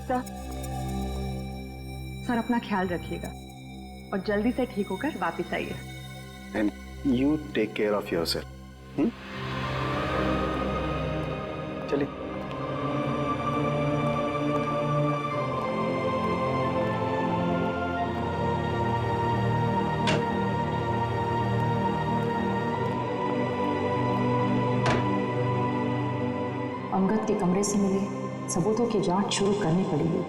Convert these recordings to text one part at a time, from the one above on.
Sir अपना ख्याल रखिएगा और जल्दी से ठीक होकर वापस आइए। And you take care of yourself. चलिए। अंगद के कमरे से मिले सबूतों की जांच शुरू करनी पड़ेगी।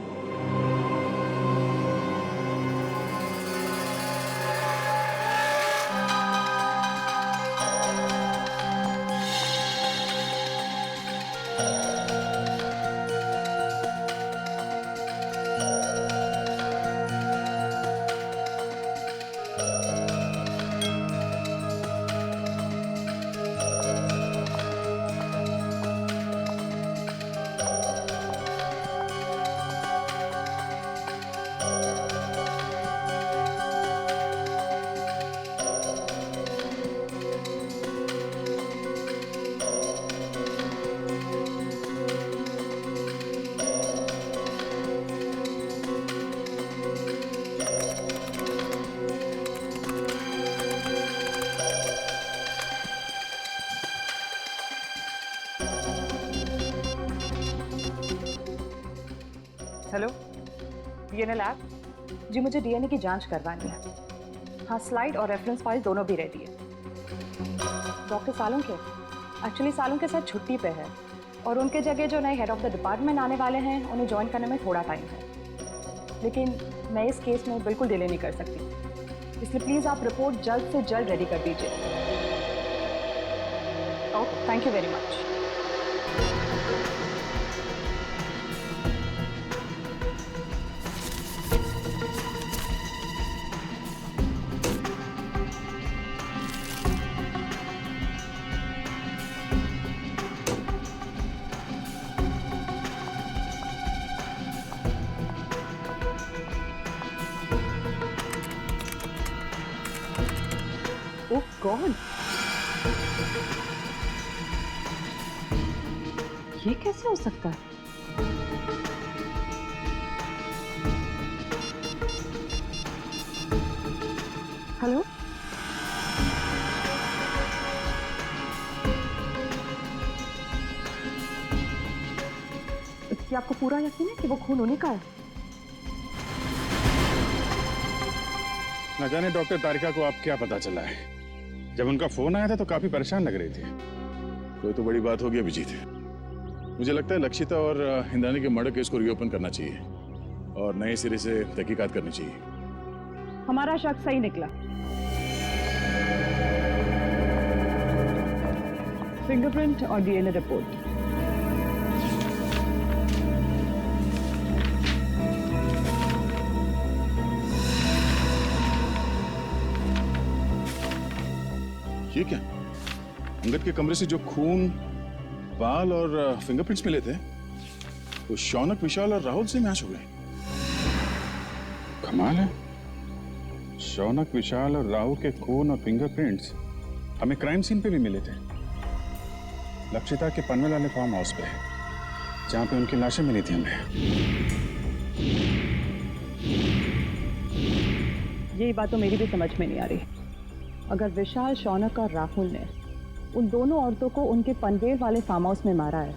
Hello, DNA lab. जी मुझे डीएनए की जांच करवानी है। हाँ, स्लाइड और रेफरेंस फाइल दोनों भी रेडी है। Doctor Salunke actually Salunke sir छुट्टी पे है और उनके जगह जो नए हेड ऑफ द डिपार्टमेंट आने वाले हैं उन्हें ज्वाइन करने में थोड़ा टाइम है, लेकिन मैं इस केस में बिल्कुल डिले नहीं कर सकती, इसलिए प्लीज़ आप रिपोर्ट जल्द से जल्द रेडी कर दीजिए। Okay, thank you very much. Oh God, ये कैसे हो सकता है? हेलो, क्या आपको पूरा यकीन है कि वो खून उन्हीं का है? न जाने डॉक्टर तारिका को आप क्या पता चला है। जब उनका फोन आया था तो काफी परेशान लग रही थी। कोई तो बड़ी बात होगी अभिजीत। मुझे लगता है लक्षिता और इंद्राणी के मर्डर केस को रीओपन करना चाहिए और नए सिरे से तहकीकात करनी चाहिए। हमारा शक सही निकला। फिंगरप्रिंट और डीएनए रिपोर्ट। ये क्या? अंगद के कमरे से जो खून, बाल और फिंगरप्रिंट्स मिले थे वो शौनक, विशाल और राहुल से मैच हो गए। कमाल है। शौनक, विशाल और राहुल के खून और फिंगरप्रिंट्स हमें क्राइम सीन पे भी मिले थे। लक्षिता के पनवेल वाले फार्म हाउस पे, जहां पे उनकी लाशें मिली थी हमें। यही बात तो मेरी भी समझ में नहीं आ रही। अगर विशाल, शौनक और राहुल ने उन दोनों औरतों को उनके पनवेल वाले फार्म हाउस में मारा है,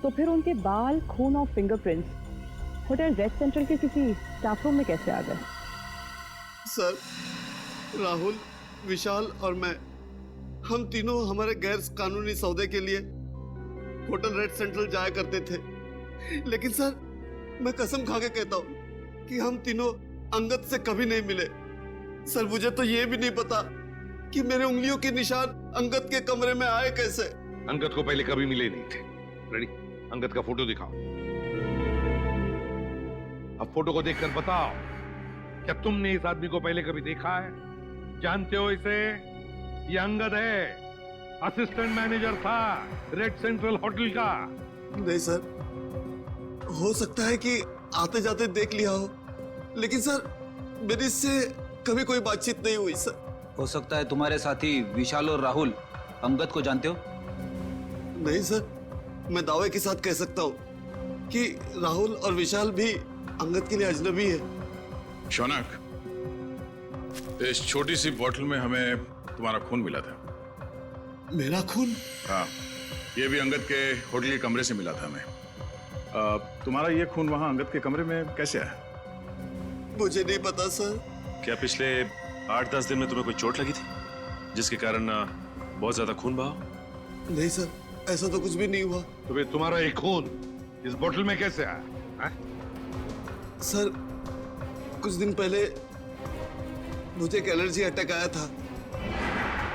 तो फिर उनके बाल, खून और फिंगरप्रिंट्स होटल रेड सेंट्रल के किसी स्टाफ रूम में कैसे आ गए? सर, राहुल, विशाल और मैं, हम तीनों हमारे गैर कानूनी सौदे के लिए होटल रेड सेंट्रल जाया करते थे। लेकिन सर, मैं कसम खा के कहता हूँ कि हम तीनों अंगद से कभी नहीं मिले। सर, मुझे तो ये भी नहीं पता कि मेरे उंगलियों के निशान अंगद के कमरे में आए कैसे। अंगद को पहले कभी मिले नहीं थे। रेडी, अंगद का फोटो दिखाओ। अब फोटो को देखकर बताओ, क्या तुमने इस आदमी को पहले कभी देखा है? जानते हो इसे? ये अंगद है, असिस्टेंट मैनेजर था रेड सेंट्रल होटल का। नहीं सर, हो सकता है कि आते जाते देख लिया हो, लेकिन सर मेरी इससे कभी कोई बातचीत नहीं हुई सर। हो सकता है तुम्हारे साथी विशाल और राहुल अंगद को जानते हो? नहीं सर, मैं दावे के साथ कह सकता हूँ कि राहुल और विशाल भी अंगद के लिए अजनबी है। शौनक, इस छोटी सी बोतल में हमें तुम्हारा खून मिला था। मेरा खून? हाँ, ये भी अंगद के होटल के कमरे से मिला था हमें। तुम्हारा ये खून वहाँ अंगद के कमरे में कैसे आया? मुझे नहीं पता सर। क्या पिछले 8-10 दिन में तुम्हें कोई चोट लगी थी जिसके कारण बहुत ज्यादा खून बहा? नहीं सर, ऐसा तो कुछ भी नहीं हुआ। तो फिर तुम्हारा ये खून इस बोतल में कैसे आया है? सर, कुछ दिन पहले मुझे एक एलर्जी अटैक आया था।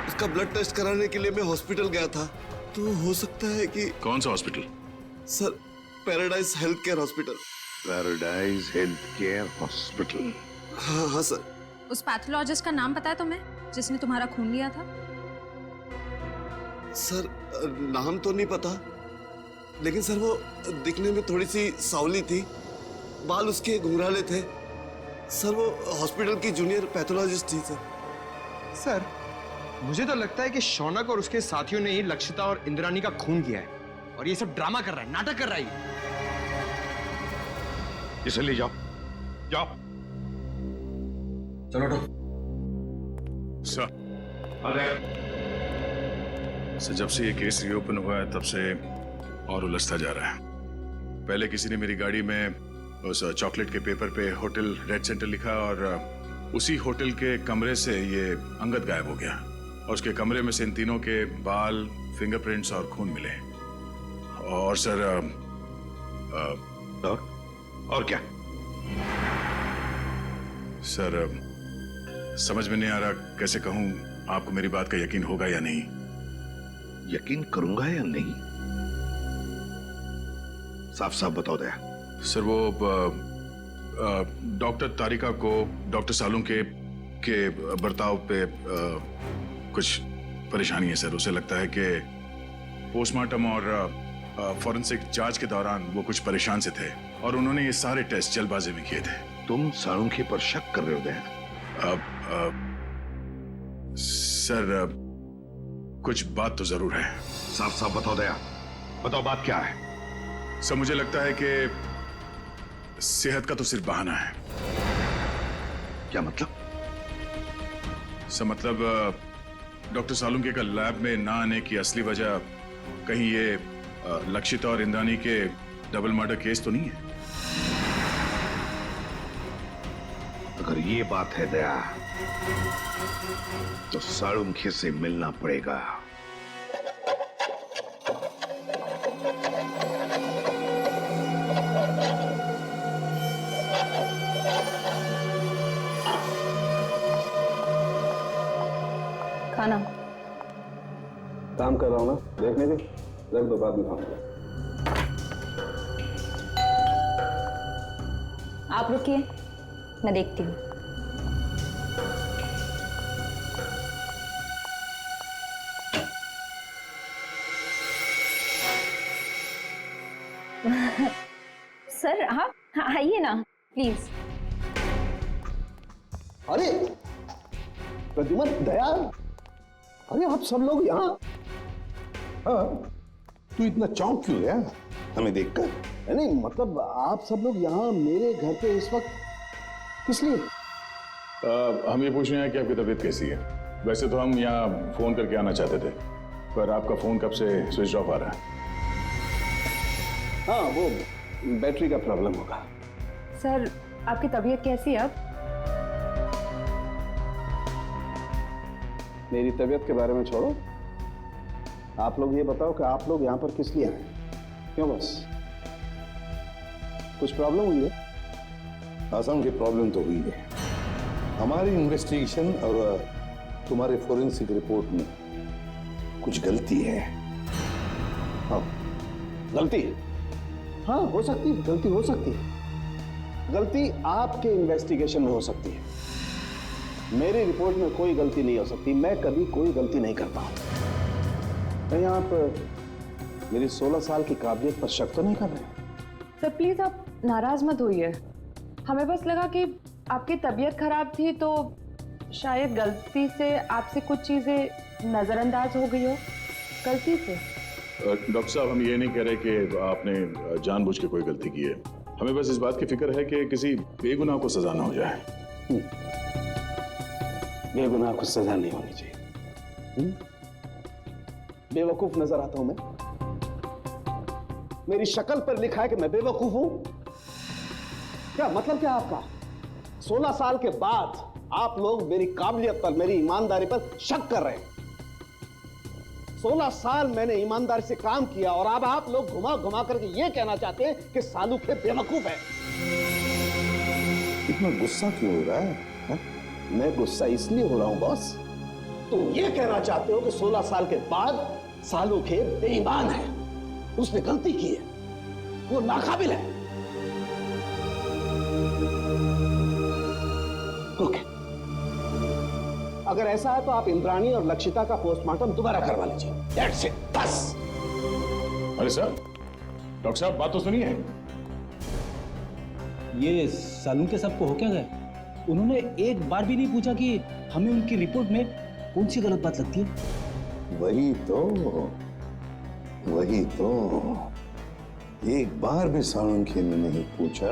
उसका ब्लड टेस्ट कराने के लिए मैं हॉस्पिटल गया था। तो हो सकता है कि... कौन सा hospital? Sir, paradise health care hospital. Paradise health care hospital. हाँ हाँ सर। उस पैथोलॉजिस्ट का नाम पता है तुम्हें जिसने तुम्हारा खून लिया था? सर, नाम तो नहीं पता, लेकिन सर वो दिखने में थोड़ी सी सावली थी, बाल उसके घुंघराले थे। सर वो हॉस्पिटल की जूनियर पैथोलॉजिस्ट थी सर। सर, मुझे तो लगता है कि शौनक और उसके साथियों ने ही लक्षिता और इंद्राणी का खून किया है और ये सब ड्रामा कर रहा है, नाटक कर रहा है। इसे ले जाओ, जाओ। चलो उठो। सर, जब से ये केस रीओपन हुआ है तब से और उलझता जा रहा है। पहले किसी ने मेरी गाड़ी में उस चॉकलेट के पेपर पे होटल रेड सेंटर लिखा और उसी होटल के कमरे से ये अंगद गायब हो गया और उसके कमरे में से इन तीनों के बाल, फिंगरप्रिंट्स और खून मिले। और सर और क्या? सर, समझ में नहीं आ रहा कैसे कहूं आपको मेरी बात का यकीन होगा या नहीं। यकीन करूंगा या नहीं? साफ साफ बताओ दया। सर, वो डॉक्टर तारिका को डॉक्टर सालुंग के बर्ताव पे कुछ परेशानी है सर। उसे लगता है कि पोस्टमार्टम और फॉरेंसिक जांच के दौरान वो कुछ परेशान से थे और उन्होंने ये सारे टेस्ट जल्दबाजी में किए थे। तुम सालुंखे पर शक कर रहे हो दया? सर, कुछ बात तो जरूर है। साफ साफ बताओ दया, बताओ बात क्या है? सर, मुझे लगता है कि सेहत का तो सिर्फ बहाना है। क्या मतलब? सर, मतलब डॉक्टर सालुंके का लैब में ना आने की असली वजह कहीं ये लक्षिता और इंद्राणी के डबल मर्डर केस तो नहीं है? अगर ये बात है दया तो सालुंखे से मिलना पड़ेगा। खाना काम कर रहा हूं ना, देखने दे, रख दो, बाद में खाऊंगा। आप रुकिए, मैं देखती हूँ। सर आप आइए ना प्लीज। अरे प्रद्युमन, दया, अरे आप सब लोग यहाँ? हाँ, तू इतना चौंक क्यों गया हमें देखकर? नहीं मतलब आप सब लोग यहाँ मेरे घर पे इस वक्त किस लिए? हम ये पूछ रहे हैं कि आपकी तबीयत कैसी है। वैसे तो हम यहाँ फोन करके आना चाहते थे, पर आपका फोन कब से स्विच ऑफ आ रहा है। हाँ, वो बैटरी का प्रॉब्लम होगा। सर, आपकी तबीयत कैसी है अब? मेरी तबीयत के बारे में छोड़ो, आप लोग ये बताओ कि आप लोग यहाँ पर किस लिए आए? क्यों, बस कुछ प्रॉब्लम हुई है? आसाम की प्रॉब्लम तो हुई है। हमारी इन्वेस्टिगेशन और तुम्हारे फोरेंसिक रिपोर्ट में कुछ गलती है। हाँ, गलती? हाँ, हो सकती है, गलती हो सकती है। गलती आपके इन्वेस्टिगेशन में हो सकती है, मेरी रिपोर्ट में कोई गलती नहीं हो सकती। मैं कभी कोई गलती नहीं करता हूं। कहीं आप मेरी 16 साल की काबिलियत पर शक तो नहीं कर रहे? सर प्लीज आप नाराज मत होइए। हमें बस लगा कि आपकी तबीयत खराब थी तो शायद गलती से आपसे कुछ चीजें नजरअंदाज हो गई हो। गलती से। डॉक्टर साहब, हम ये नहीं कह रहे कि आपने जानबूझ के कोई गलती की है। हमें बस इस बात की फिक्र है कि किसी बेगुनाह को सजा ना हो जाए। बेगुनाह को सजा नहीं होनी चाहिए। बेवकूफ नजर आता हूं मैं? मेरी शक्ल पर लिखा है कि मैं बेवकूफ हूं? क्या मतलब क्या आपका? 16 साल के बाद आप लोग मेरी काबिलियत पर, मेरी ईमानदारी पर शक कर रहे हैं। 16 साल मैंने ईमानदारी से काम किया और अब आप लोग घुमा घुमा करके ये कहना चाहते हैं कि सालूखे बेवकूफ है। इतना गुस्सा क्यों हो रहा है? हा? मैं गुस्सा इसलिए हो रहा हूं बॉस, तुम ये कहना चाहते हो कि 16 साल के बाद सालूखे बेईमान है, उसने गलती की है, वो नाकाबिल है। ओके, अगर ऐसा है तो आप इंद्राणी और लक्षिता का पोस्टमार्टम दोबारा करवा लीजिए। That's it, बस। अरे सर, डॉक्टर साहब बात तो सुनिए। ये सालून के सबको हो क्या गया? उन्होंने एक बार भी नहीं पूछा कि हमें उनकी रिपोर्ट में कौन सी गलत बात लगती है। वही तो एक बार भी सालुंखे ने नहीं पूछा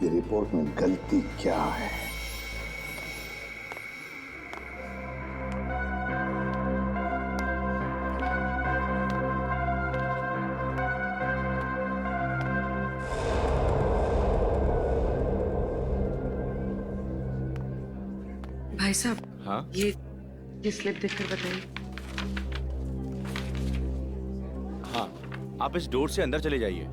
कि रिपोर्ट में गलती क्या है। भाई साहब, हाँ? ये स्लिप देखकर बताइए। हाँ, आप इस डोर से अंदर चले जाइए।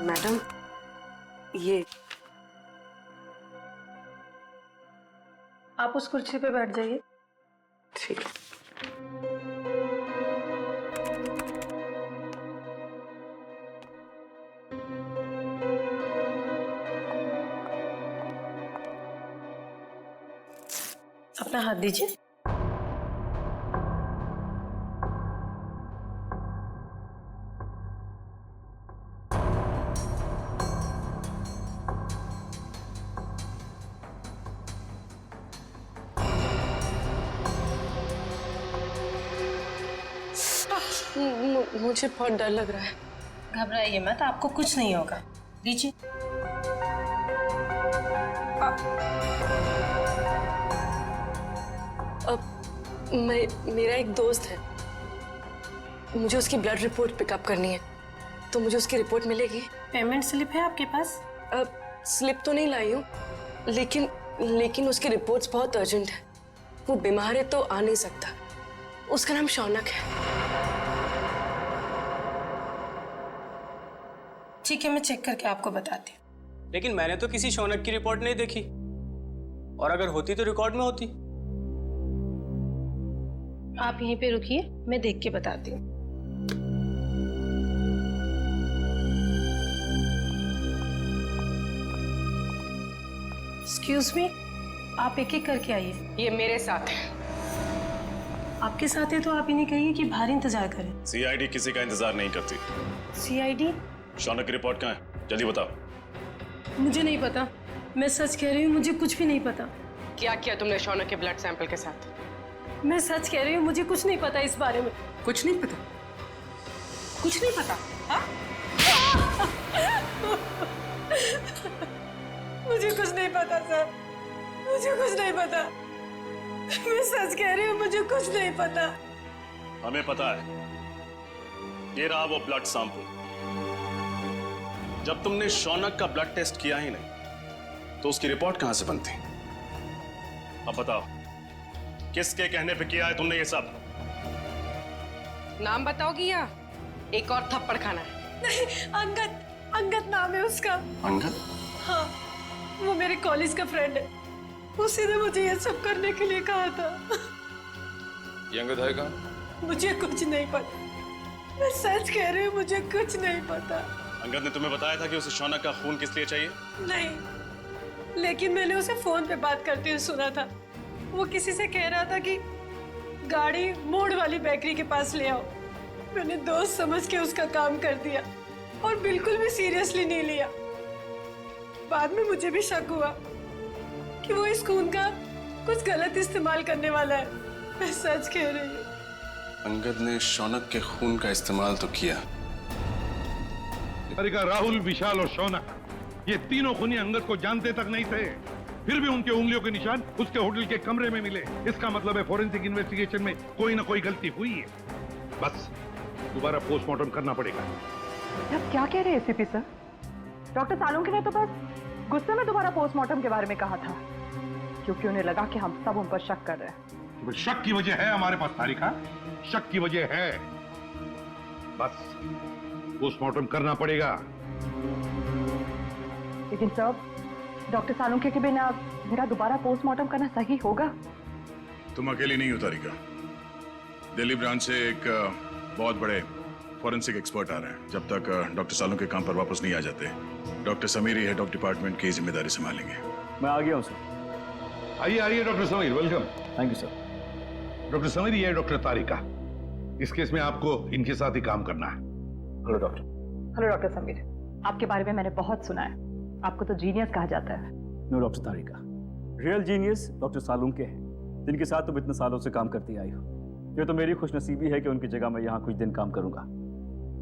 मैडम, ये आप उस कुर्सी पे बैठ जाइए। ठीक है। अपना हाथ दीजिए। मुझे बहुत डर लग रहा है। घबराइए मत, आपको कुछ नहीं होगा। दीजिए। मेरा एक दोस्त है, मुझे उसकी ब्लड रिपोर्ट पिकअप करनी है, तो मुझे उसकी रिपोर्ट मिलेगी? पेमेंट स्लिप है आपके पास? स्लिप तो नहीं लाई हूँ, लेकिन उसकी रिपोर्ट्स बहुत अर्जेंट है। वो बीमार है तो आ नहीं सकता। उसका नाम शौनक है। ठीक है, मैं चेक करके आपको बताती हूँ। लेकिन मैंने तो किसी शौनक की रिपोर्ट नहीं देखी, और अगर होती तो रिकॉर्ड में होती। आप यहीं पे रुकिए, मैं देख के बताती हूँ। एक्सक्यूज मी, आप एक एक करके आइए। ये मेरे साथ है। आपके साथ है तो आप इन्हें कहिए कि बाहर इंतजार करें। सीआईडी किसी का इंतजार नहीं करती। सीआईडी? शौनक की रिपोर्ट कहाँ है? जल्दी बताओ। मुझे नहीं पता, मैं सच कह रही हूँ, मुझे कुछ भी नहीं पता। क्या किया तुमने शौनक के ब्लड सैंपल के साथ? मैं सच कह रही हूँ, मुझे कुछ नहीं पता इस बारे में। कुछ नहीं पता? कुछ नहीं पता? हाँ? मुझे कुछ नहीं पता सर, मुझे कुछ नहीं पता। मैं सच कह रही हूँ, मुझे कुछ नहीं पता। हमें पता है। ये रहा वो ब्लड सैंपल। जब तुमने शौनक का ब्लड टेस्ट किया ही नहीं, तो उसकी रिपोर्ट कहां से बनती? अब बताओ, किसके कहने पे किया है तुमने ये सब? नाम बताओगी या एक और थप्पड़ खाना है? नहीं, अंगद नाम है उसका। अंगद? हाँ, वो मेरे कॉलेज का फ्रेंड है। उसी ने मुझे ये सब करने के लिए कहा था। ये अंगद है कहाँ? मुझे कुछ नहीं पता, मैं सच कह रही हूँ, मुझे कुछ नहीं पता। अंगद ने तुम्हें बताया था कि उसे शौनक का खून किस लिए चाहिए? नहीं, लेकिन मैंने उसे फोन पे बात करते हुए सुना था। वो किसी से कह रहा था कि गाड़ी मोड़ वाली बेकरी के पास ले आओ। मैंने दोस्त समझ के उसका काम कर दिया और बिल्कुल भी सीरियसली नहीं लिया। बाद में मुझे भी शक हुआ कि वो इस खून का कुछ गलत इस्तेमाल करने वाला है। मैं सच कह रही हूँ। अंगद ने शौनक के खून का इस्तेमाल तो किया। निहारिका, राहुल, विशाल और शौनक, ये तीनों खूनी अंगद को जानते तक नहीं थे, फिर भी उनके उंगलियों के निशान उसके होटल के कमरे में मिले। इसका मतलब है फोरेंसिक इन्वेस्टिगेशन में कोई ना कोई गलती हुई है। बस दोबारा पोस्टमार्टम करना पड़ेगा। आप क्या कह रहे हैं एसीपी सर? डॉक्टर सालुंखे ने तो बस गुस्से में दोबारा पोस्टमार्टम के बारे में कहा था, क्योंकि उन्हें लगा कि हम सब उन पर शक कर रहे हैं। शक की वजह है हमारे पास तारिका, शक की वजह है। बस पोस्टमार्टम करना पड़ेगा। लेकिन सर, डॉक्टर सालुंखे के बिना मेरा दोबारा पोस्टमार्टम करना सही होगा? तुम अकेली नहीं हो तारिका। दिल्ली ब्रांच से एक बहुत बड़े फॉरेंसिक एक्सपर्ट आ रहे हैं। जब तक डॉक्टर सालों के काम पर वापस नहीं आ जाते, doctor Sameer head of department की जिम्मेदारी संभालेंगे। मैं आ गया हूँ सर। आइए आइए doctor Sameer, welcome. Thank you sir. Doctor Sameer, ये है डॉक्टर तारिका। इस केस में आपको इनके साथ ही काम करना है। Hello doctor. Hello doctor Sameer, आपके बारे में मैंने बहुत सुना है। आपको तो जीनियस कहा जाता है। नो डॉक्टर तारिका, रियल जीनियस डॉक्टर सालुंखे हैं, जिनके साथ तुम इतने सालों से काम करती आई हो। ये तो मेरी खुशनसीबी है कि उनकी जगह मैं यहाँ कुछ दिन काम करूंगा।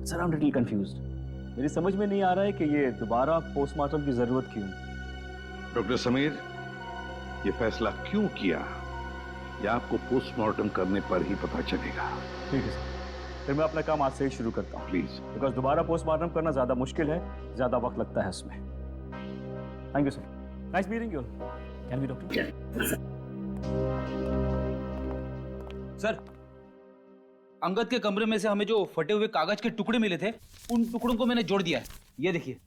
Sir, I am little confused. मेरी समझ में नहीं आ रहा है कि ये दोबारा पोस्टमार्टम की जरूरत क्यों। डॉक्टर समीर, ये फैसला क्यों किया, ये आपको पोस्टमार्टम करने पर ही पता चलेगा। ठीक है सर, फिर मैं अपना काम आज से ही शुरू करता हूँ। प्लीज। बिकॉज दोबारा पोस्टमार्टम करना ज्यादा मुश्किल है, ज्यादा वक्त लगता है इसमें। Thank you sir. Nice meeting you. Can we doctor? Sir, Angad के कमरे में से हमें जो फटे हुए कागज के टुकड़े मिले थे, उन टुकड़ों को मैंने जोड़ दिया है। ये देखिए।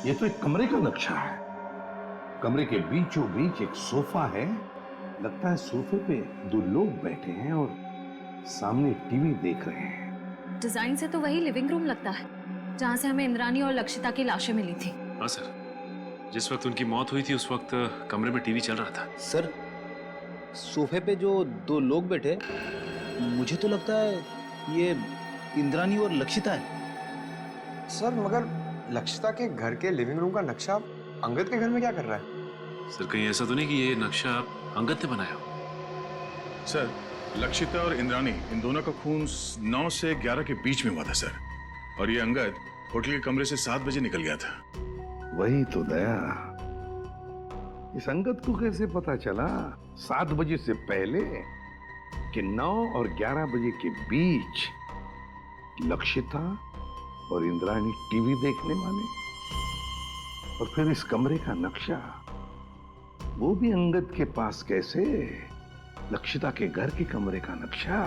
ये तो एक कमरे का नक्शा है। कमरे के बीचों बीच एक सोफा है। लगता है सोफे पे दो लोग बैठे हैं और सामने टीवी देख रहे हैं। डिजाइन से तो वही लिविंग रूम लगता है जहां से हमें इंद्रानी और लक्षिता की लाशें मिली थी। हाँ सर, जिस वक्त उनकी मौत हुई थी उस वक्त कमरे में टीवी चल रहा था। सर, सोफे पे जो दो लोग बैठे, मुझे तो लगता है ये इंद्रानी और लक्षिता है। सर, मगर लक्षिता के घर के लिविंग रूम का नक्शा अंगद के घर में क्या कर रहा है? सर, कहीं ऐसा तो नहीं कि ये नक्शा अंगद ने बनाया हो? सर, लक्षिता और इंद्रानी, इन दोनों का खून 9 से 11 के बीच में हुआ था सर। और ये अंगद होटल के कमरे से 7 बजे निकल गया था। वही तो दया, इस अंगद को कैसे पता चला 7 बजे से पहले कि 9 और 11 बजे के बीच लक्षिता और इंद्राणी टीवी देखने वाले? और फिर इस कमरे का नक्शा, वो भी अंगद के पास कैसे? लक्षिता के घर के कमरे का नक्शा।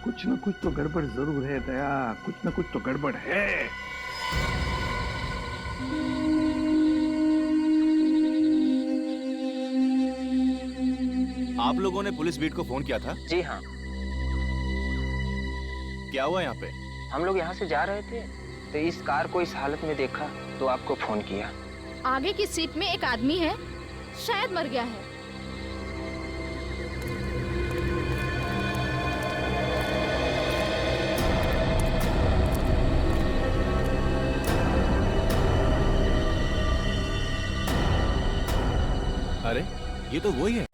कुछ ना कुछ तो गड़बड़ जरूर है दया, कुछ ना कुछ तो गड़बड़ है। आप लोगों ने पुलिस बीट को फोन किया था? जी हाँ। क्या हुआ यहाँ पे? हम लोग यहाँ से जा रहे थे तो इस कार को इस हालत में देखा तो आपको फोन किया। आगे की सीट में एक आदमी है, शायद मर गया है। अरे, ये तो वही है।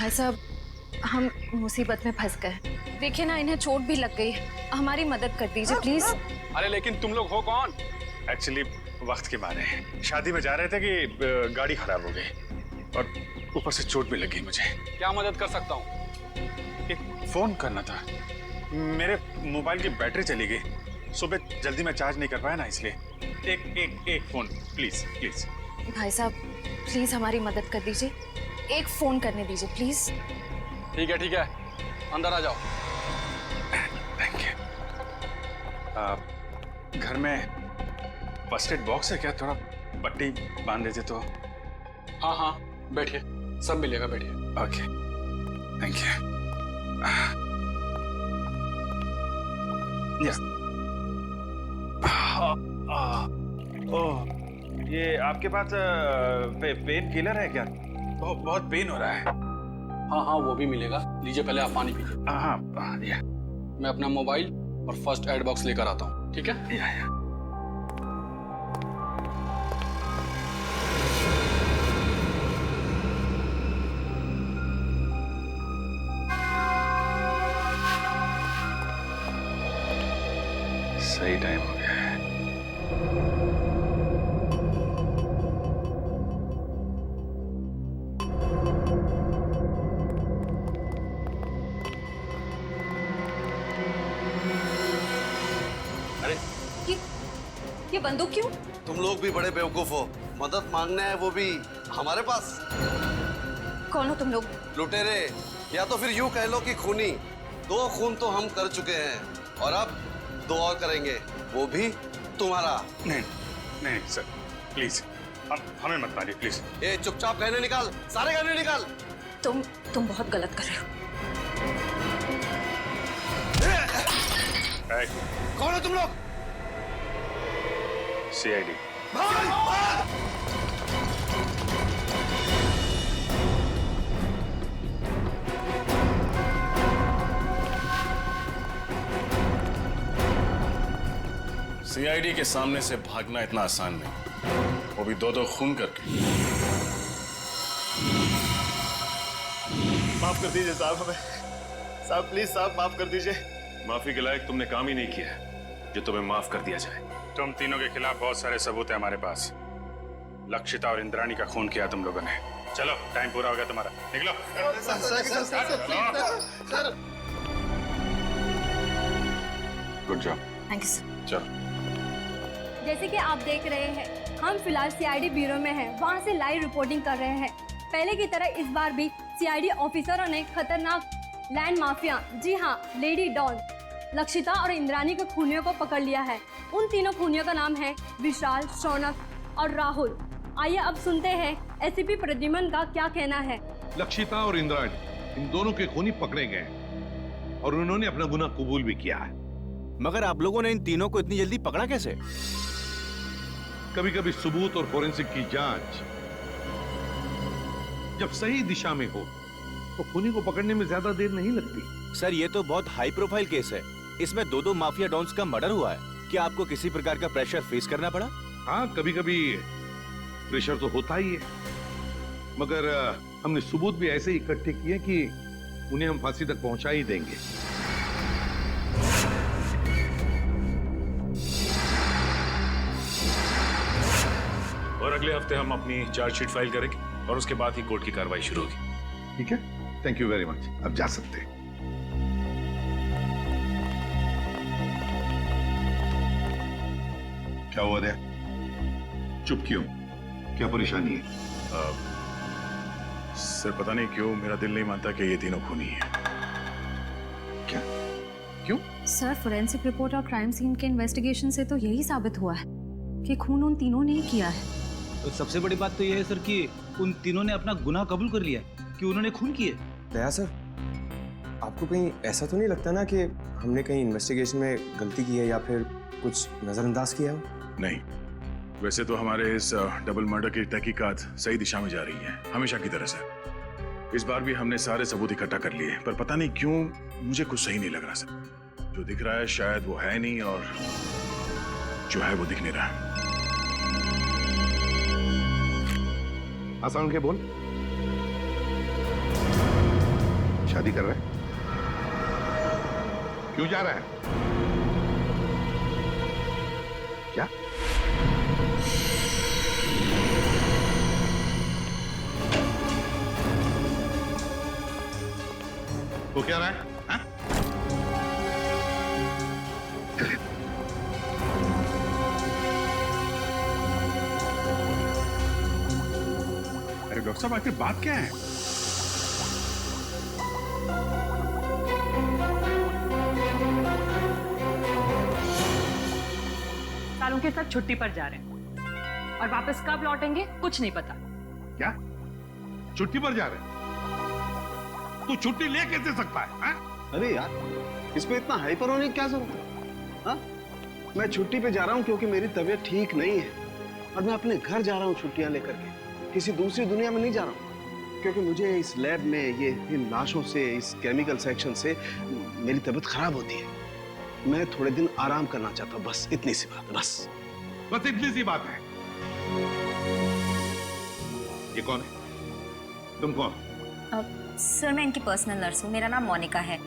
भाई साहब, हम मुसीबत में फंस गए। देखिए ना, इन्हें चोट भी लग गई है। हमारी मदद कर दीजिए प्लीज। अरे लेकिन तुम लोग हो कौन? एक्चुअली वक्त के मारे शादी में जा रहे थे कि गाड़ी खराब हो गई और ऊपर से चोट भी लगी मुझे। क्या मदद कर सकता हूँ? एक फोन करना था, मेरे मोबाइल की बैटरी चली गई, सुबह जल्दी मैं चार्ज नहीं कर पाया ना, इसलिए एक फोन प्लीज प्लीज। भाई साहब प्लीज हमारी मदद कर दीजिए, एक फोन करने दीजिए प्लीज। ठीक है, अंदर आ जाओ। Thank you. घर में फर्स्ट एड बॉक्स है क्या? थोड़ा पट्टी बांध देते तो। हाँ, बैठिए, सब मिलेगा, बैठिए। Okay, thank you. ओह, ये आपके पास पेन किलर है क्या? बहुत पेन हो रहा है। हाँ, वो भी मिलेगा। लीजिए, पहले आप पानी पीजिए। हाँ, मैं अपना मोबाइल और फर्स्ट एड बॉक्स लेकर आता हूँ, ठीक है? या। सही टाइम हो गया है। अरे ये बंदूक क्यों? तुम लोग भी बड़े बेवकूफ हो। मदद मांगना है, वो भी हमारे पास। कौन हो तुम लोग? लुटेरे, या तो फिर यूं कह लो कि खूनी। 2 खून तो हम कर चुके हैं और अब 2 और करेंगे, वो भी तुम्हारा। नहीं सर, प्लीज हमें मत मारिए प्लीज। ए, चुपचाप गहने निकाल, सारे गहने निकाल। तुम बहुत गलत कर रहे हो। कौन हो तुम लोग? CID। CID के सामने से भागना इतना आसान नहीं, वो भी 2 खून करके। माफ कर दीजिए साहब हमें। साहब प्लीज साहब माफ कर दीजिए। माफी के लायक तुमने काम ही नहीं किया जो तुम्हें माफ कर दिया जाए। तुम तीनों के खिलाफ बहुत सारे सबूत है हमारे पास। लक्षिता और इंद्राणी का खून किया तुम लोगों ने। चलो, टाइम पूरा हो गया तुम्हारा, निकलो। Good job. Thank you sir. चलो। जैसे कि आप देख रहे हैं, हम फिलहाल CID ब्यूरो में हैं, वहाँ से लाइव रिपोर्टिंग कर रहे हैं। पहले की तरह इस बार भी CID ऑफिसरों ने खतरनाक लैंड माफिया, जी हाँ, लेडी डॉन लक्षिता और इंद्राणी के खूनियों को पकड़ लिया है। उन तीनों खूनियों का नाम है विशाल, शौनक और राहुल। आइए अब सुनते हैं SCP प्रद्युमन का क्या कहना है। लक्षिता और इंद्राणी, इन दोनों के खूनी पकड़े गए और उन्होंने अपना गुनाह कबूल भी किया है। मगर आप लोगों ने इन तीनों को इतनी जल्दी पकड़ा कैसे? कभी कभी सबूत और फोरेंसिक की जांच जब सही दिशा में हो तो खूनी को पकड़ने में ज्यादा देर नहीं लगती। सर, ये तो बहुत हाई प्रोफाइल केस है। इसमें 2 माफिया डॉन्स का मर्डर हुआ है। क्या आपको किसी प्रकार का प्रेशर फेस करना पड़ा? हाँ, कभी कभी प्रेशर तो होता ही है, मगर हमने सबूत भी ऐसे इकट्ठे किए कि उन्हें हम फांसी तक पहुंचा ही देंगे। और अगले हफ्ते हम अपनी चार्जशीट फाइल करेंगे और उसके बाद ही कोर्ट की कार्रवाई शुरू होगी। ठीक है, थैंक यू वेरी मच। अब जा सकते हैं। क्या हुआ रे? चुप क्यों? क्या परेशानी है? सर पता नहीं क्यों मेरा दिल नहीं मानता कि ये तीनों खूनी हैं। क्या? क्यों? सर, फोरेंसिक रिपोर्ट और क्राइम सीन के इन्वेस्टिगेशन से तो यही साबित हुआ है कि खून उन तीनों ने ही किया है। तो सबसे बड़ी बात तो यह है सर कि उन तीनों ने अपना गुनाह कबूल कर लिया कि उन्होंने खून किए। दया सर, आपको कहीं ऐसा तो नहीं लगता ना कि हमने कहीं इन्वेस्टिगेशन में गलती की है या फिर कुछ नजरअंदाज किया हो? नहीं, वैसे तो हमारे इस डबल मर्डर की तहकीकात सही दिशा में जा रही है, हमेशा की तरह से। इस बार भी हमने सारे सबूत इकट्ठा कर लिए, पर पता नहीं क्यों मुझे कुछ सही नहीं लग रहा सर। जो दिख रहा है शायद वो है नहीं, और जो है वो दिख नहीं रहा। आसान के बोल। शादी कर रहा है? क्यों जा रहा है? क्या? वो क्या रहा है? हाँ? अरे डॉक्टर साहब, आखिर बात क्या है? सालों के साथ छुट्टी पर जा रहे हैं और वापस कब लौटेंगे कुछ नहीं पता। क्या? छुट्टी पर जा रहे हैं? तू छुट्टी ले कैसे सकता है? हाँ? अरे यार, इसमें इतना हाइपर होने की क्या जरूरत है? हाँ? मैं छुट्टी पे जा रहा हूँ क्योंकि मेरी तबीयत ठीक नहीं है और मैं अपने घर जा रहा हूँ छुट्टियां लेकर के। किसी दूसरी दुनिया में नहीं जा रहा हूँ, क्योंकि मुझे इस लैब में ये इन लाशों से, इस केमिकल सेक्शन से मेरी तबीयत खराब होती है। मैं थोड़े दिन आराम करना चाहता हूँ, बस इतनी सी बात है। बस इतनी सी बात है। ये कौन है? तुम कौन? सर, मैं इनकी पर्सनल नर्स हूँ। मेरा नाम मोनिका है।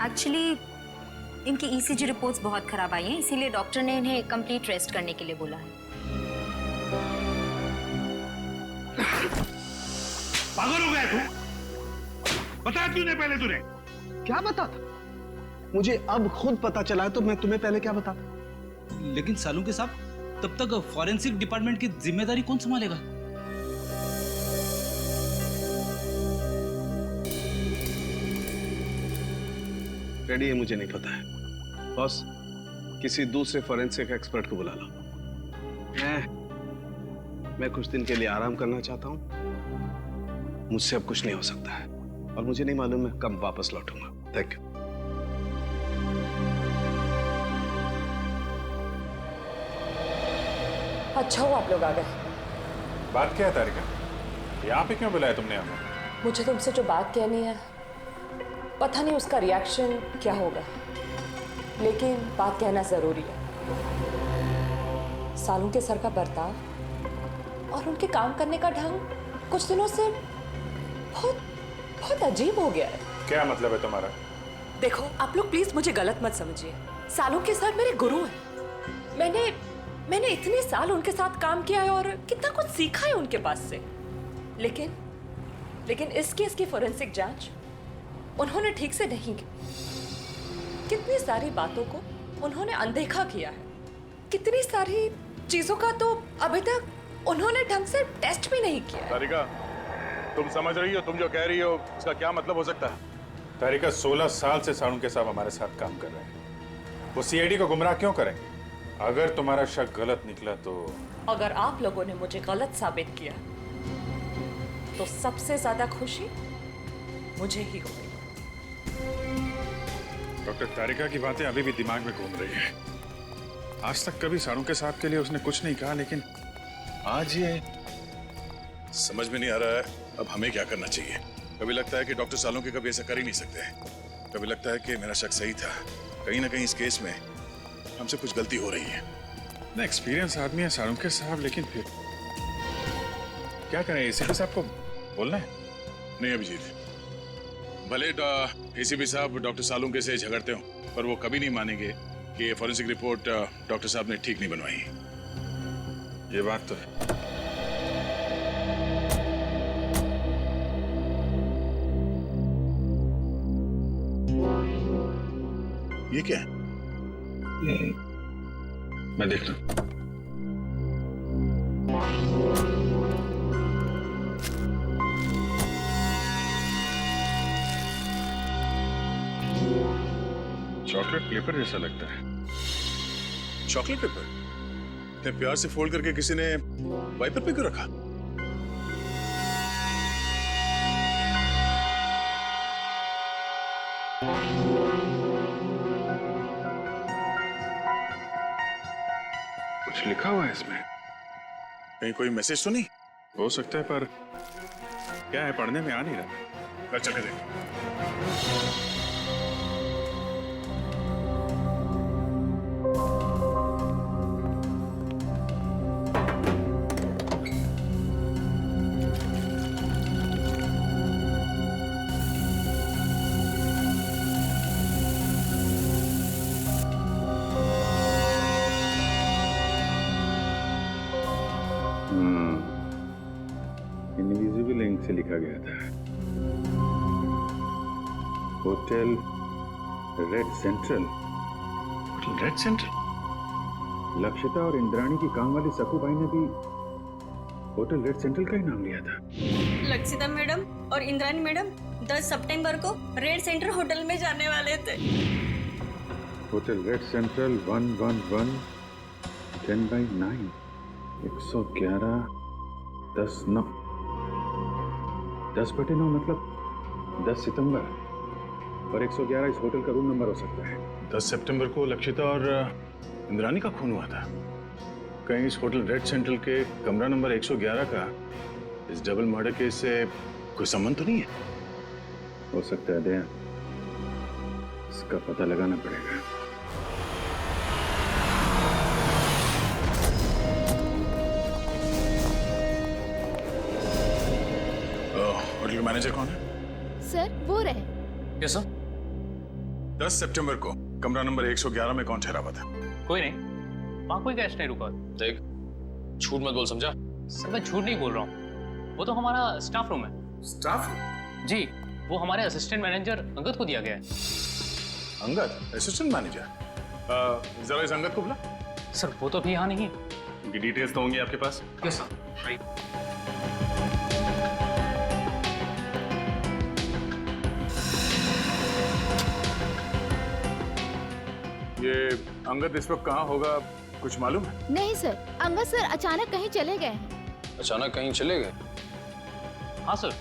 एक्चुअली इनकी ईसीजी रिपोर्ट्स बहुत खराब आई हैं, इसीलिए डॉक्टर ने इन्हें कंप्लीट रेस्ट करने के लिए बोला है। पागल हो गया तू? बताया क्यों नहीं पहले तूने? क्या बताता? मुझे अब खुद पता चला है तो मैं तुम्हें पहले क्या बताता? लेकिन सालू के साहब, तब तक फॉरेंसिक डिपार्टमेंट की जिम्मेदारी कौन संभालेगा? रेडी है, मुझे नहीं पता है। बॉस, किसी दूसरे फॉरेंसिक एक्सपर्ट को बुला लो। मैं कुछ दिन के लिए आराम करना चाहता हूं। मुझसे अब कुछ नहीं हो सकता है और मुझे नहीं मालूम मैं कब वापस लौटूंगा। Thank you. अच्छा हुआ आप लोग आ गए। बात क्या है तारिका? यहाँ पे क्यों बुलाया तुमने हमें? मुझे तुमसे जो बात कहनी है, पता नहीं उसका रिएक्शन क्या होगा, लेकिन बात कहना जरूरी है। सालू के सर का बर्ताव और उनके काम करने का ढंग कुछ दिनों से बहुत अजीब हो गया है। क्या मतलब है तुम्हारा? देखो, आप लोग प्लीज मुझे गलत मत समझिए। सालू के सर मेरे गुरु हैं। मैंने इतने साल उनके साथ काम किया है और कितना कुछ सीखा है उनके पास से। लेकिन इस केस की फोरेंसिक जांच उन्होंने ठीक से नहीं की। कितनी सारी बातों को उन्होंने अनदेखा किया है। कितनी सारी चीजों का तो अभी तक उन्होंने ढंग से टेस्ट भी नहीं किया है। तारिका, तुम समझ रही हो? तुम जो कह रही हो उसका क्या मतलब हो सकता है? तारिका, 16 साल से सालू के साहब हमारे साथ काम कर रहे हैं। वो सीआईडी को गुमराह क्यों करेंगे? अगर तुम्हारा शक गलत निकला तो? अगर आप लोगों ने मुझे गलत साबित किया तो सबसे ज्यादा खुशी मुझे ही होगी। डॉक्टर तारिका की बातें अभी भी दिमाग में घूम रही है। आज तक कभी सालू के साहब के लिए उसने कुछ नहीं कहा, लेकिन आज ये समझ में नहीं आ रहा है अब हमें क्या करना चाहिए। कभी लगता है कि डॉक्टर सालों के कभी ऐसा कर ही नहीं सकते। कभी लगता है कि मेरा शक सही था। कहीं ना कहीं इस केस में हमसे कुछ गलती हो रही है। ना एक्सपीरियंस आदमी है सालू के साहब, लेकिन फिर क्या करें? एसीपी साहब को बोलना है? नहीं अभिजीत, भले एसीपी साहब डॉक्टर सालू के से झगड़ते हो, पर वो कभी नहीं मानेंगे कि ये फॉरेंसिक रिपोर्ट डॉक्टर साहब ने ठीक नहीं बनवाई। ये बात तो है। ये क्या है? मैं देखता हूं। चॉकलेट पेपर जैसा लगता है। चॉकलेट पेपर इतने प्यार से फोल्ड करके किसी ने वाइपर पे क्यों रखा? कुछ लिखा हुआ है इसमें। कहीं कोई मैसेज तो नहीं हो सकता है, पर क्या है पढ़ने में आ नहीं रहा। चल के देख। से लिखा गया था, hotel red central. Hotel red central? Lakshita और इंद्राणी की काम वाली सकूबाई ने भी होटल रेड सेंट्रल का ही नाम लिया था। लक्षिता मैडम और इंद्रानी मैडम 10 सितंबर को रेड सेंटर होटल में जाने वाले थे। होटल रेड सेंट्रल 111 10/9 111 10/9 10/9 मतलब 10 सितंबर, और 111 इस होटल का रूम नंबर हो सकता है। 10 सितंबर को लक्षिता और इंद्रानी का खून हुआ था। कहीं इस होटल रेड सेंट्रल के कमरा नंबर 111 का इस डबल मर्डर केस से कोई संबंध तो नहीं है? हो सकता है दया, इसका पता लगाना पड़ेगा। होटल का मैनेजर कौन है? सर वो रहे। Yes sir. 10 सितंबर को कमरा नंबर 111 में कौन ठहरा हुआ था? कोई नहीं, वहाँ कोई गेस्ट नहीं रुका। देख, झूठ मत बोल, समझा? सर मैं झूठ नहीं बोल रहा हूँ, वो तो हमारा स्टाफ रूम है। Staff room? जी, वो हमारे असिस्टेंट मैनेजर अंगद को दिया गया है। Angad assistant manager? जरा इस अंगद को बुला। सर वो तो अभी यहाँ नहीं है। उनकी डिटेल्स तो होंगी आपके पास? Yes sir. ये अंगद इस वक्त कहाँ होगा, कुछ मालूम है? नहीं सर, अंगद सर अचानक कहीं चले गए हैं। अचानक कहीं चले गए? हाँ सर,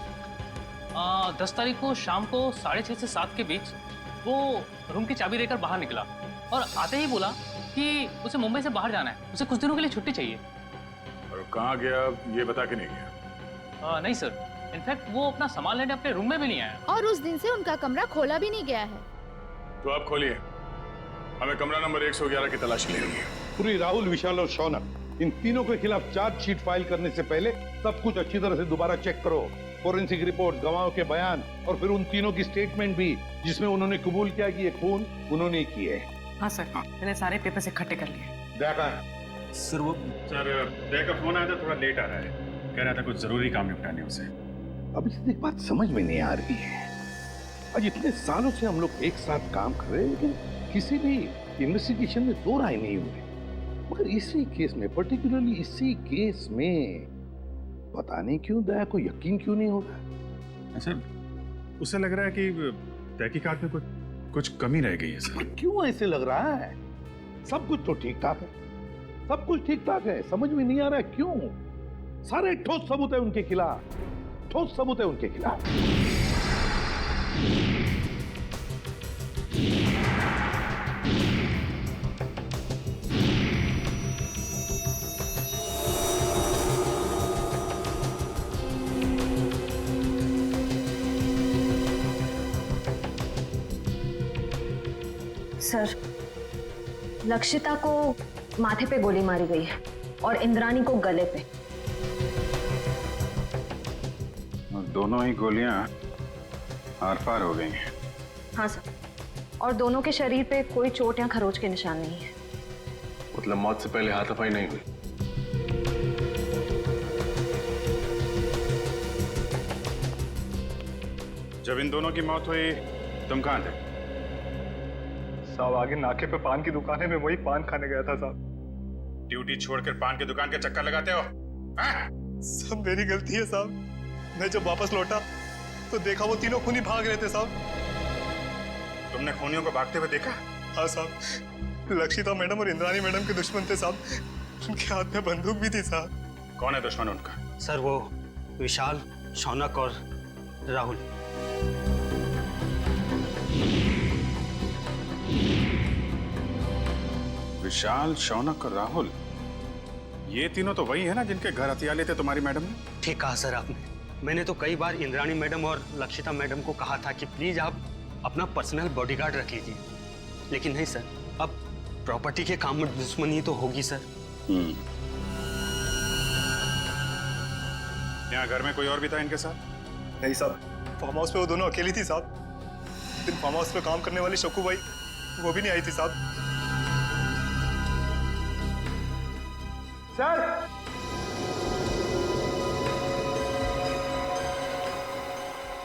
10 तारीख को शाम को 6:30 से 7 के बीच वो रूम की चाबी लेकर बाहर निकला और आते ही बोला कि उसे मुंबई से बाहर जाना है, उसे कुछ दिनों के लिए छुट्टी चाहिए। और कहाँ गया ये बता के नहीं गया? नहीं सर, इनफैक्ट वो अपना सामान लेने अपने रूम में भी नहीं आया। और उस दिन से उनका कमरा खोला भी नहीं गया है। तो आप खोलिए, हमें कमरा नंबर 111 की तलाशी लेनी है। पूरी राहुल, विशाल और शौनक, इन तीनों के खिलाफ चार्जशीट फाइल करने से पहले सब कुछ अच्छी तरह से दोबारा चेक करो। फोरेंसिक रिपोर्ट, गवाहों के बयान और फिर उन तीनों की स्टेटमेंट भी, जिसमें उन्होंने कबूल किया कि ये खून उन्होंने किए है। हाँ सर, मैंने सारे पेपर्स इकट्ठे कर लिए। देखा सर, वो सर दया का फोन आया था, थोड़ा लेट आ रहा है, कह रहा था कुछ जरूरी काम निपटाने उसे। अब इससे एक बात समझ में नहीं आ रही है, आज इतने सालों से हम लोग एक साथ काम कर रहे हैं, लेकिन किसी भी इन्वेस्टिगेशन में दो राय नहीं हुई। मगर इसी केस में, पर्टिकुलरली इसी केस में, पता नहीं क्यों दया को यकीन क्यों नहीं हो रहा। सर, उसे लग रहा है कि तहकीकात में कुछ कमी रह गई है सर। क्यों ऐसे लग रहा है? सब कुछ तो ठीक ठाक है, सब कुछ ठीक ठाक है, समझ में नहीं आ रहा है क्यों? सारे ठोस सबूत है उनके खिलाफ, ठोस सबूत है उनके खिलाफ। सर, लक्षिता को माथे पे गोली मारी गई है और इंद्रानी को गले पे। और दोनों ही गोलियां आर पार हो गई हैं। हाँ सर, और दोनों के शरीर पे कोई चोट या खरोच के निशान नहीं है। मतलब मौत से पहले हाथापाई नहीं हुई? जब इन दोनों की मौत हुई तुम कहाँ थे? साहब, आगे नाके पे पान की दुकान है, मैं वही पान खाने गया था साहब। ड्यूटी छोड़कर पान की दुकान के चक्कर लगाते हो? सब मेरी गलती है साहब। मैं जब वापस लौटा तो देखा वो तीनों खूनी भाग रहे थे साहब। तुमने खूनियों को भागते हुए देखा? हाँ साहब, लक्षिता मैडम और इंद्रानी मैडम के दुश्मन थे साहब। उनके हाथ में बंदूक भी थी साहब। कौन है दुश्मन उनका? सर, वो विशाल, शौनक और राहुल। विशाल, शौनक और राहुल, ये तीनों तो वही है ना जिनके घर हथियार लेते तुम्हारी मैडम ने? ठीक कहा सर आपने। मैंने तो कई बार इंद्राणी मैडम और लक्षिता मैडम को कहा था कि प्लीज आप अपना पर्सनल बॉडीगार्ड रख लीजिए, लेकिन नहीं सर, अब प्रॉपर्टी के काम में दुश्मनी तो होगी सर। यहाँ घर में कोई और भी था इनके साथ? नहीं साहब, फार्म हाउस पे वो दोनों अकेली थी साहब। लेकिन फार्म हाउस पे काम करने वाली शकू भाई, वो भी नहीं आई थी साहब। सर,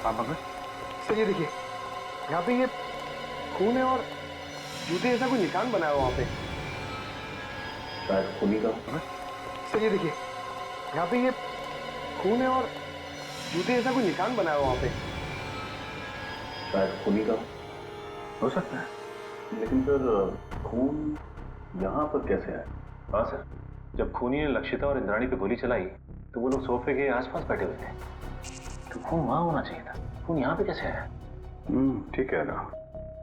हाँ मगर सर ये देखिए, यहाँ पे ये खून है और जूते जैसा कोई निशान बना है वहाँ पे। शायद खूनी का। सर ये देखिए, यहाँ पे ये खून है और जूते जैसा कोई निशान बना है वहाँ पे। शायद खूनी का हो सकता है, लेकिन फिर खून यहाँ पर कैसे है? हाँ सर, जब खूनी ने लक्षिता और इंद्राणी पे गोली चलाई तो वो लोग सोफे के आसपास बैठे हुए थे, तो खून वहां होना चाहिए था। खून यहाँ पे कैसे आया? ठीक कह रहा हूँ,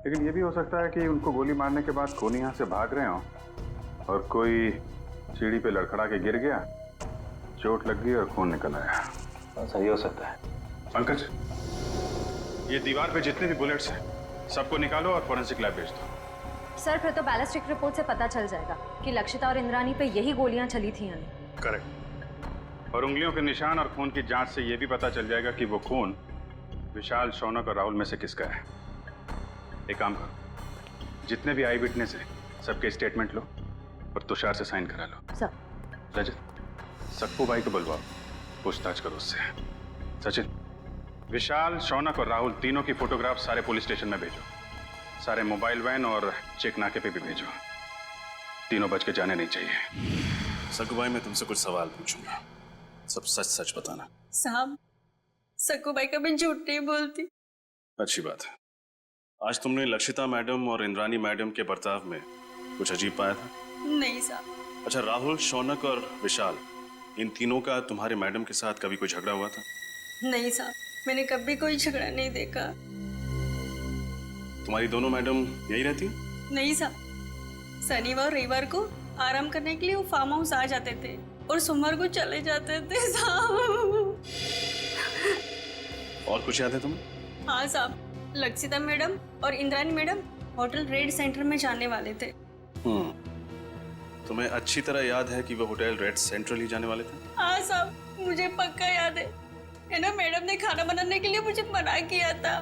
लेकिन ये भी हो सकता है कि उनको गोली मारने के बाद खूनी यहाँ से भाग रहे हों और कोई सीढ़ी पे लड़खड़ा के गिर गया, चोट लग गई और खून निकल आया। सही हो सकता है। पंकज, ये दीवार पे जितने भी बुलेट्स हैं सबको निकालो और फोरेंसिक लैब भेज दो। सर फिर तो बैलिस्टिक रिपोर्ट से पता चल जाएगा कि लक्षिता और इंद्राणी पे यही गोलियां चली थी यानी। करेक्ट। और उंगलियों के निशान और खून की जांच से यह भी पता चल जाएगा कि वो खून विशाल, शौनक और राहुल में से किसका है। एक काम करो, जितने भी आई विटनेस है सबके स्टेटमेंट लो और तुषार से साइन करा लो। सर। रजत, सक्कू भाई को बुलवाओ, पूछताछ करो उससे। सचिन, विशाल, शौनक और राहुल तीनों की फोटोग्राफ सारे पुलिस स्टेशन में भेजो। सारे मोबाइल वैन और चेक नाके पे भी भेजो। तीनों बच के जाने नहीं चाहिए। सक्कू भाई, मैं तुमसे कुछ सवाल पूछूंगा, सब सच सच बताना। साहब, सक्कू भाई कभी झूठ नहीं बोलती। अच्छी बात है। आज तुमने लक्षिता मैडम और इंद्राणी मैडम के बर्ताव में कुछ अजीब पाया था? नहीं साहब। अच्छा, राहुल, शौनक और विशाल, इन तीनों का तुम्हारे मैडम के साथ कभी कोई झगड़ा हुआ था? नहीं साहब, मैंने कभी कोई झगड़ा नहीं देखा। तुम्हारी दोनों मैडम यही रहती? नहीं साहब, शनिवार रविवार को आराम करने के लिए वो फार्म हाउस आ जाते थे और सोमवार को चले जाते थे साहब। और कुछ याद है तुम्हें? हाँ साहब, लक्षिता मैडम और Indrani madam hotel red centre में जाने वाले थे। तुम्हें अच्छी तरह याद है कि वो होटल रेड सेंट्रल ही जाने वाले थे? हाँ साहब, मुझे पक्का याद है ना, मैडम ने खाना बनाने के लिए मुझे मना किया था।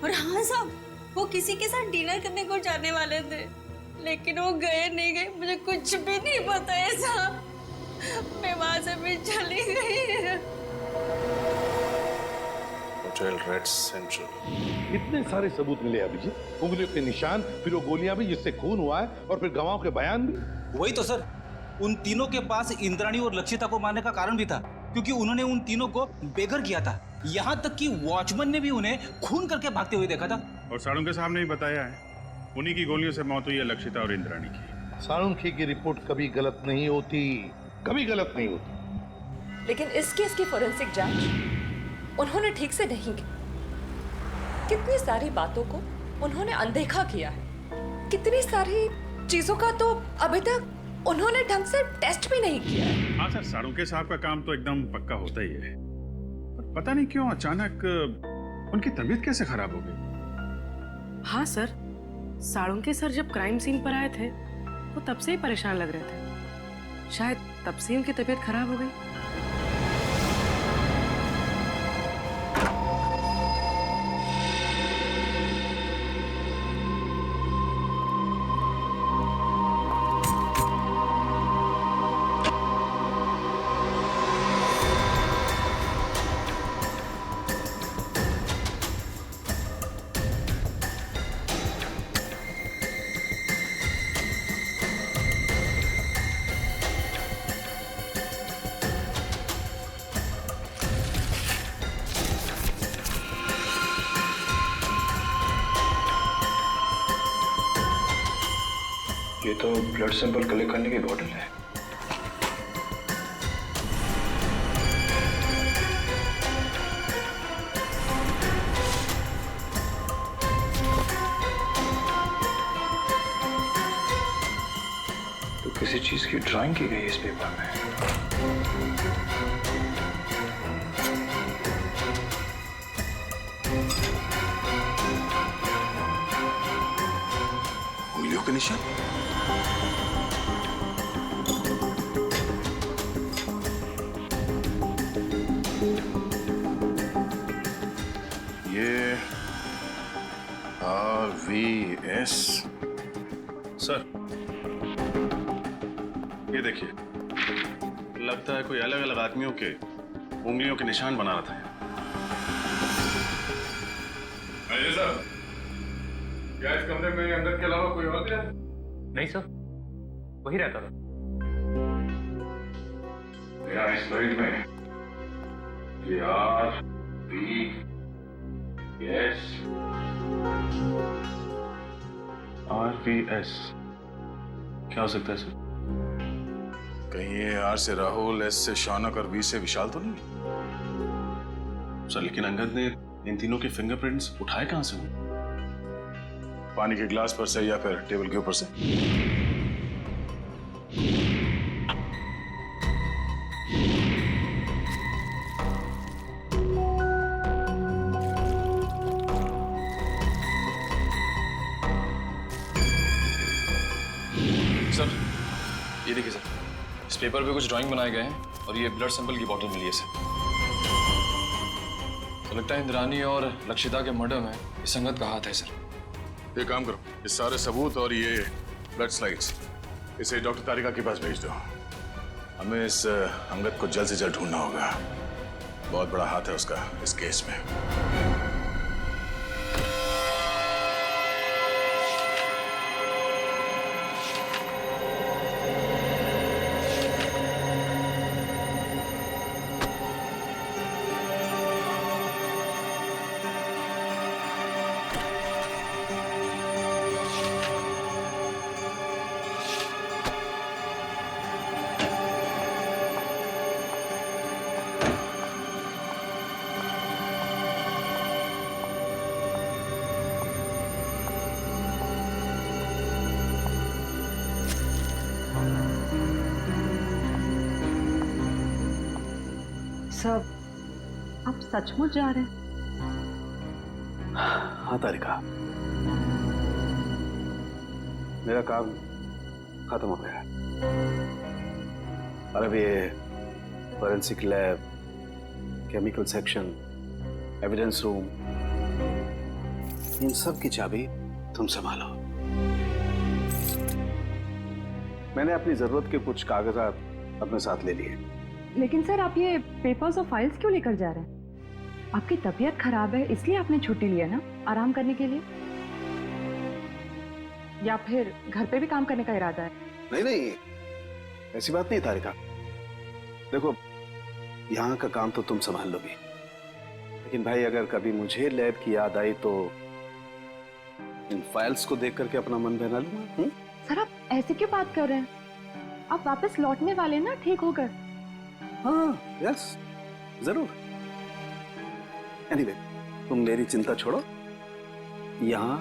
और हाँ साहब, वो किसी के साथ डिनर करने को जाने वाले थे, लेकिन वो गए नहीं गए मुझे कुछ भी नहीं पता है साहब। मैं वहां से भी चली गई। Hotel red central. इतने सारे सबूत मिले अभिजीत, उंगलियों के निशान, फिर वो गोलियां भी जिससे खून हुआ है, और फिर गवाहों के बयान भी। वही तो सर, उन तीनों के पास इंद्राणी और लक्षिता को मारने का कारण भी था, क्योंकि उन्होंने उन तीनों को बेघर किया था। यहाँ तक कि वॉचमैन ने भी उन्हें खून करके भागते हुए देखा था। और साळुंखे साहब ने भी बताया है, उन्हीं की गोलियों से मौत हुई है लक्षिता और इंद्राणी की। साळुंखे की रिपोर्ट कभी गलत नहीं होती, कभी गलत नहीं होती। लेकिन इस केस की फोरेंसिक जांच उन्होंने ठीक से नहीं की। कितनी सारी बातों को उन्होंने अनदेखा किया है, कितनी सारी चीजों का तो अभी तक उन्होंने ढंग से टेस्ट भी नहीं किया है। हाँ सर, साळुंखे साहब का काम तो एकदम पक्का होता ही है, पर पता नहीं क्यों अचानक उनकी तबीयत कैसे खराब हो गई। हाँ सर, साळुंखे सर जब क्राइम सीन पर आए थे वो तब से ही परेशान लग रहे थे, शायद तब से उनकी तबीयत खराब हो गई। ये तो ब्लड सैंपल कलेक्ट करने की बॉटल है। तो किसी चीज की ड्राइंग की गई है इस पेपर में। उंगलियों के निशान। ये RVS सर, ये देखिए, लगता है कोई अलग अलग आदमियों के उंगलियों के निशान बना रहा था। मैनेजर साहब, क्या इस कमरे में अंदर के अलावा कोई और गया? नहीं सर, वही रहता था। मेरा इस मरीज में ये RVS क्या हो सकता है सर? कहीं ये आर से राहुल, एस से शौनक और वी से विशाल तो नहीं? सर लेकिन अंगद ने इन तीनों के फिंगरप्रिंट्स उठाए कहां से? पानी के ग्लास पर से या फिर टेबल के ऊपर से? सर ये देखिए सर, इस पेपर पे कुछ ड्राइंग बनाए गए हैं और ये ब्लड सैंपल की बोतल मिली है सर। तो लगता है इंद्रानी और लक्षिता के मर्डर में इस संगत का हाथ है सर। एक काम करो, ये सारे सबूत और ये ब्लड स्लाइड्स इसे डॉक्टर तारिका के पास भेज दो। हमें इस अंगद को जल्द से जल्द ढूंढना होगा। बहुत बड़ा हाथ है उसका इस केस में। सब आप सचमुच जा रहे हैं? हाँ तारिका, मेरा काम खत्म हो गया है। और अब ये forensic lab, chemical section, evidence room, इन सब की चाबी तुम संभालो। मैंने अपनी जरूरत के कुछ कागजात अपने साथ ले लिए। लेकिन सर आप ये पेपर्स और फाइल्स क्यों लेकर जा रहे हैं? आपकी तबीयत खराब है इसलिए आपने छुट्टी लिया ना, आराम करने के लिए? या फिर घर पे भी काम करने का इरादा है? नहीं नहीं, ऐसी बात नहीं तारिका। देखो, यहाँ का काम तो तुम संभाल लोगी, लेकिन भाई अगर कभी मुझे लैब की याद आई तो इन फाइल्स को देख करके अपना मन बहला लूंगा। सर आप ऐसे क्यों बात कर रहे हैं? आप वापस लौटने वाले ना ठीक होकर? हाँ यस जरूर। एनीवे, तुम मेरी चिंता छोड़ो, यहाँ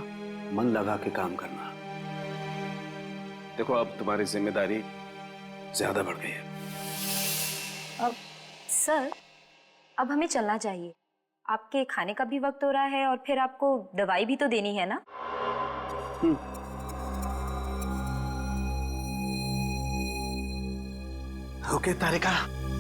मन लगा के काम करना। देखो अब तुम्हारी जिम्मेदारी ज्यादा बढ़ गई है। अब सर, अब हमें चलना चाहिए। आपके खाने का भी वक्त हो रहा है और फिर आपको दवाई भी तो देनी है ना। ओके तारिका।